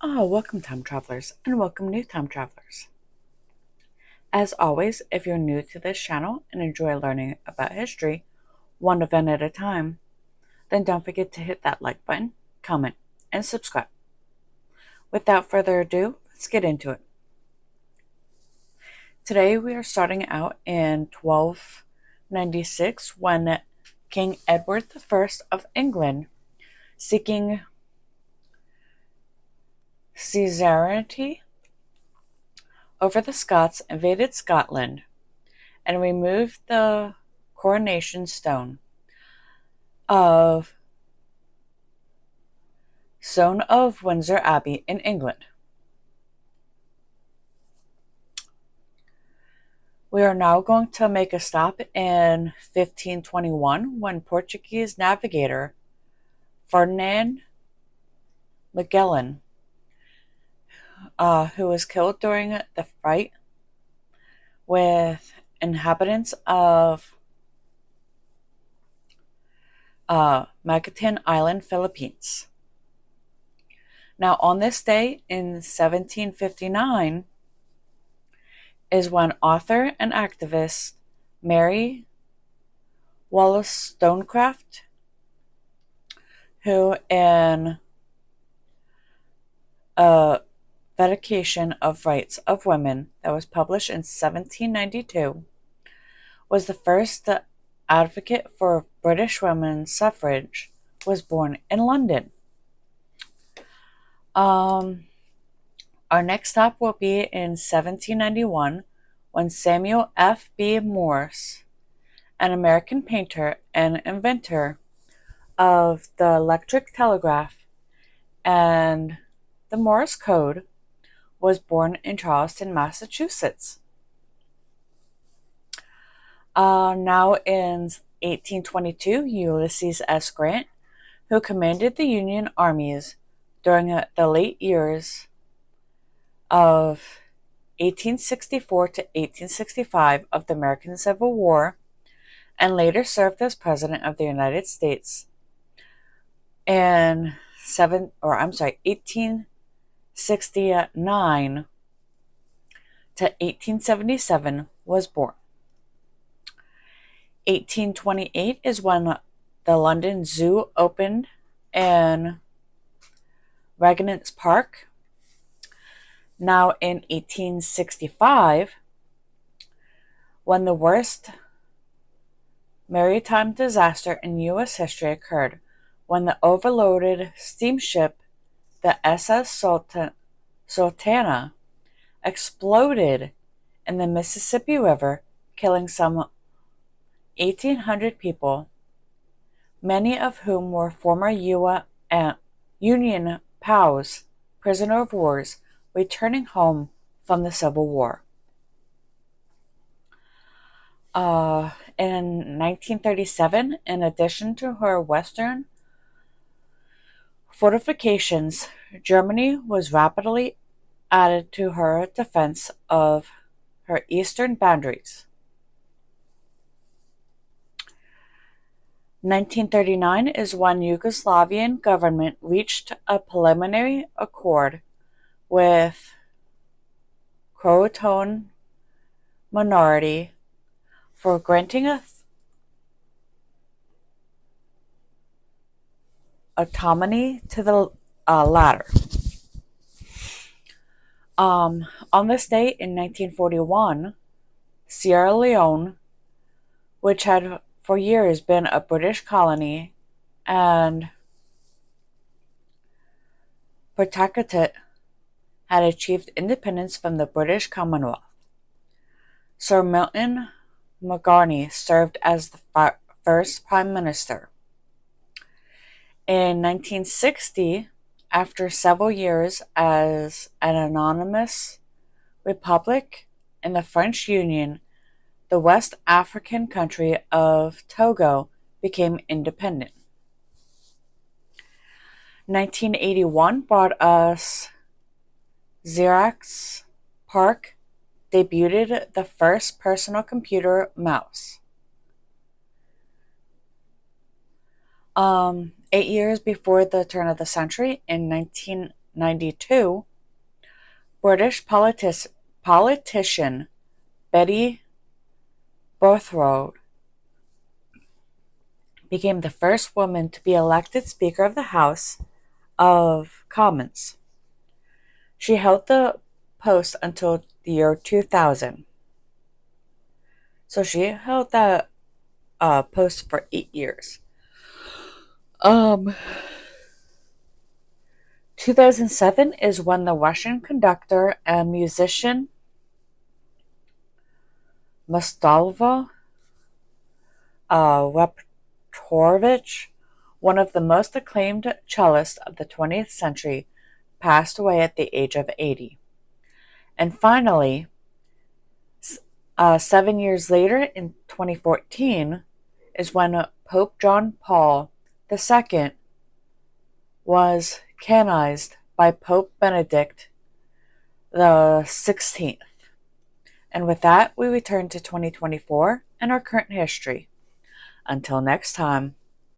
Welcome time travelers and welcome new time travelers. As always, if you're new to this channel and enjoy learning about history, one event at a time, then don't forget to hit that like button, comment, and subscribe. Without further ado, let's get into it. Today we are starting out in 1296 when King Edward I of England, seeking suzerainty over the Scots, invaded Scotland and removed the coronation stone of Windsor Abbey in England. We are now going to make a stop in 1521 when Portuguese navigator Ferdinand Magellan, who was killed during the fight with inhabitants of Macatan Island, Philippines. Now, on this day in 1759 is when author and activist Mary Wollstonecraft, who in a Vindication of Rights of Women that was published in 1792, was the first advocate for British women's suffrage, was born in London. Our next stop will be in 1791 when Samuel F. B. Morse, an American painter and inventor of the electric telegraph and the Morse code, was born in Charlestown, Massachusetts. Now in 1822, Ulysses S. Grant, who commanded the Union armies during the late years of 1864 to 1865 of the American Civil War, and later served as President of the United States in 1869 to 1877, was born. 1828 is when the London Zoo opened in Regent's Park. Now in 1865, when the worst maritime disaster in U.S. history occurred, when the overloaded steamship, the SS Sultana, exploded in the Mississippi River, killing some 1,800 people, many of whom were former Union POWs, prisoner of wars, returning home from the Civil War. In 1937, in addition to her western fortifications, Germany was rapidly added to her defense of her eastern boundaries. 1939 is when Yugoslavian government reached a preliminary accord with Croatoan minority for granting autonomy to the latter. On this date in 1941, Sierra Leone, which had for years been a British colony and protectorate, had achieved independence from the British Commonwealth. Sir Milton Macartney served as the first Prime Minister. In 1960, after several years as an anonymous republic in the French Union, the West African country of Togo became independent. 1981 brought us Xerox PARC debuted the first personal computer mouse. 8 years before the turn of the century, in 1992, British politician Betty Boothroyd became the first woman to be elected Speaker of the House of Commons. She held the post until the year 2000. So she held that post for 8 years. 2007 is when the Russian conductor and musician Mustafa Reptorovich, one of the most acclaimed cellists of the 20th century, passed away at the age of 80. And finally, 7 years later, in 2014, is when Pope John Paul II was canonized by Pope Benedict the 16th. And with that, we return to 2024 and our current history. Until next time.